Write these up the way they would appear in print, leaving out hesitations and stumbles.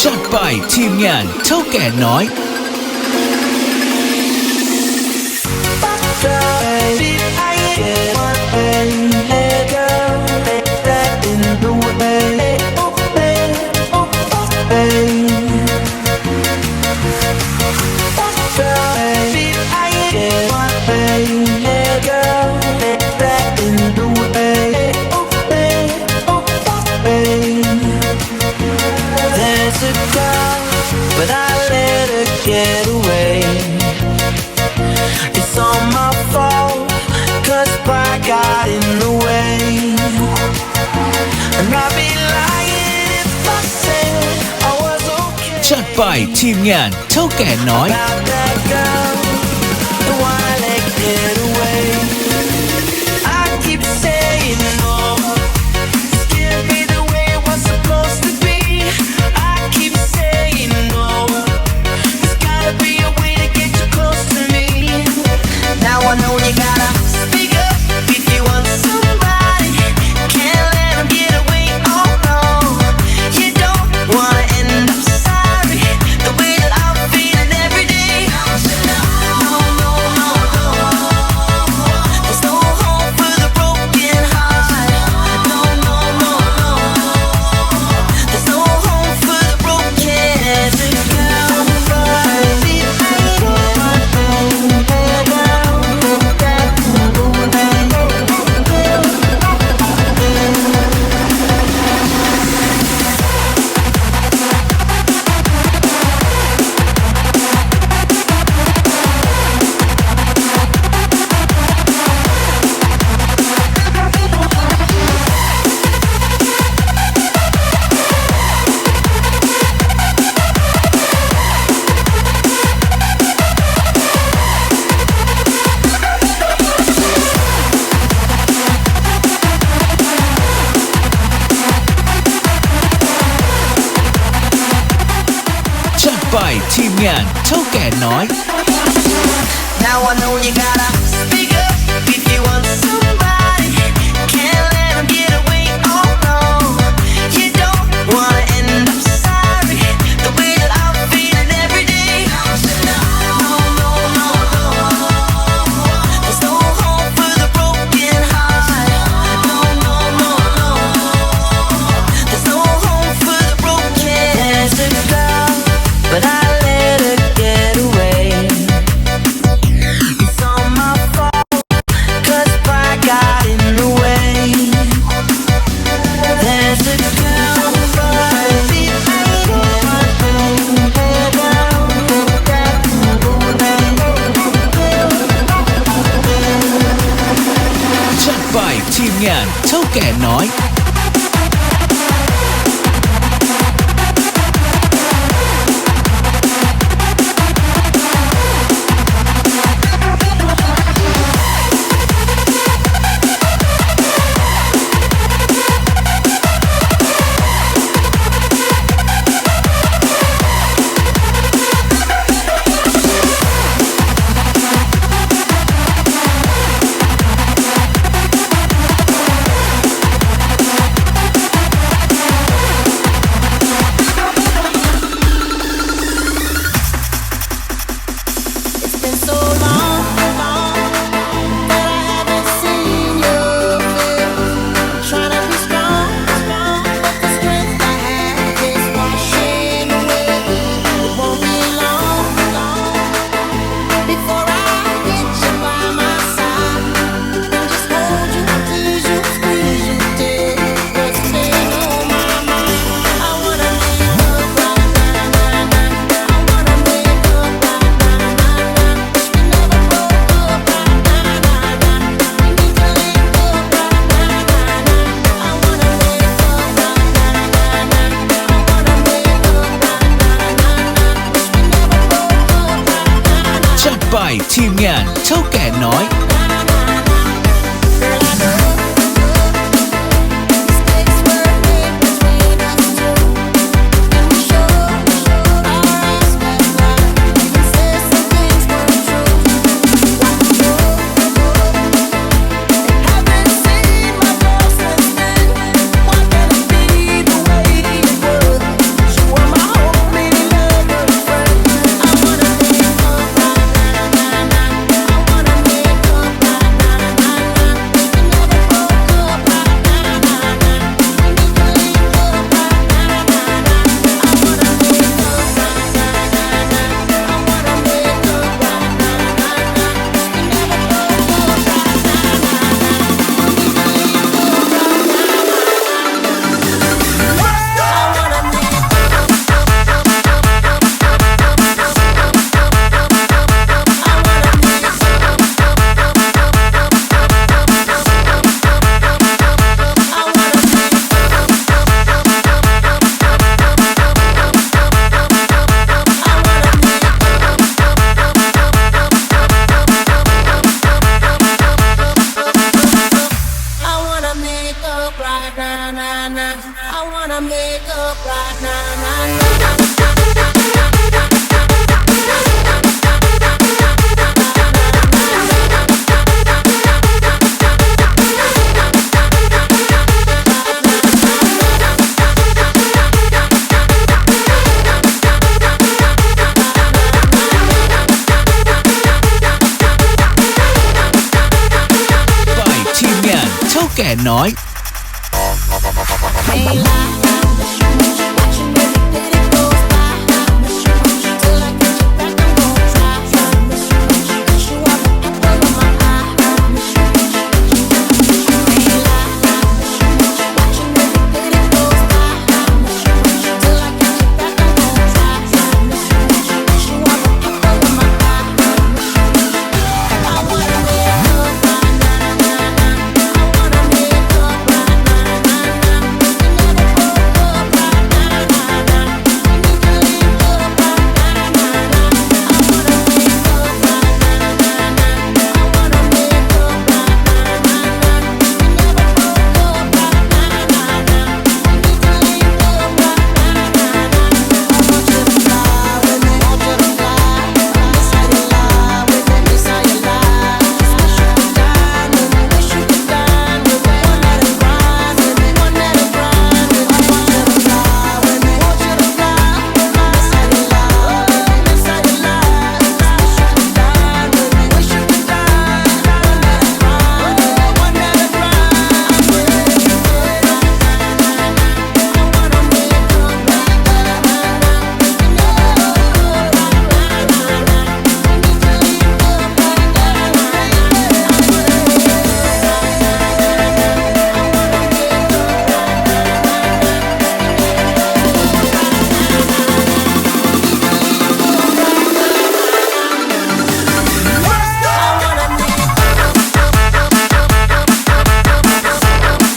จัดไปทีมงานเท่าแก่น้อย But I let her get away. It's all my fault, 'cause pride got in the way. And I'd be lying if I said I was okay. จัดไปทีมงานเท่าแก่น้อย About that girl, the one I let get away. I keep saying no. This can't be the way it was supposed to be. I keep saying no. There's gotta be a way to get you close to me. Now I know you gotta speak up if you want somebody. Can't let them get away. Oh no, you don't wanna end up sorry. The way that I'm feeling every day. No, no, no, no. There's no home for the broken heart. No, no, no, no. There's no home for the broken.จัดไปทีมงานเท่าแก่น้อย Now I know you gotta speak up if you want somebody. Can't let them get away. Oh no, you don't wanna end up sorry. The way that I'm feeling every day. No, no, no, no. There's no home for the broken heart. No, no, no, no. There's no home for the broken. There's a girl, but I let her get away. It's all my fault, 'cause pride got in the way. There's a girl,จัดไปทีมงานเท่าแก่น้อย It's been so long, that I haven't seen your face. I'm trying to be strong, but the strength I have is washing away. It won't be long before I get you by my side and just hold you, tease you, squeeze you, take what's been on my mind. I wanna make up right now. I wanna make up right now. Wish we never broke up right now. We need to link up right now. I wanna make up right now. I wanna make up right now. Wish we never broke up right now. จัดไปทีมงานเท่าแก่น้อย Girl, I know mistakes were made between us two, and we showed our aspect right. Even said some things weren't true. Haven't seen my girl since then. Why can't it be the way it was? You were my hope make up right now, nah, nah. I wanna make up right now, nah, nah. by ทีมงานเท่าแก่น้อย Hey, watching every day that goes by. Till I get you back, I'm gonna try. 'Cause you are the apple of my eye. Hey, watching every day that goes by. Till I get you back, I'm gonna try. 'Cause you are the apple of my eye. I wanna make up right now, nah, nah. I wanna make up right now, nah, nah. We never broke up right now, nah, nah. We need to link up right now, nah, nah. I wanna make up right now, nah, nah. I wanna make up right now, nah, nah. We never broke up right now, nah, nah. We need to link up right now, nah, nah. I want you to fly with me, want you to fly. Miss how you lie with me, miss how you lie. Wish you could dine with me, wish you could dine with me. One night of grind with me, one night of grind with me. I want you to fly with me, want you to fly. Miss how you lie with me, miss how you lie. Wish you could dine with me, wish you could dine. One night of grind with me, one night of grind. I'm ready to get right now, nah, nah. I wanna make up right now, nah, nah. We never broke up right now, nah, nah. We need to link up right now, nah, nah. I wanna make up right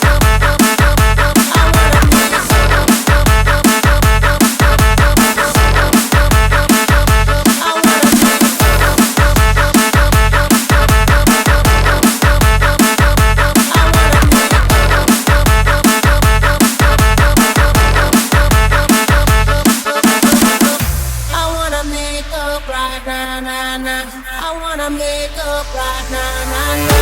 now, nah, nah. I wanna make up right now, nah, nah. We never broke up right now, nah, nah. We need to link up right now, nah, nah. I wanna make up right now, nah, nah. I wanna make up right now, nah, nah.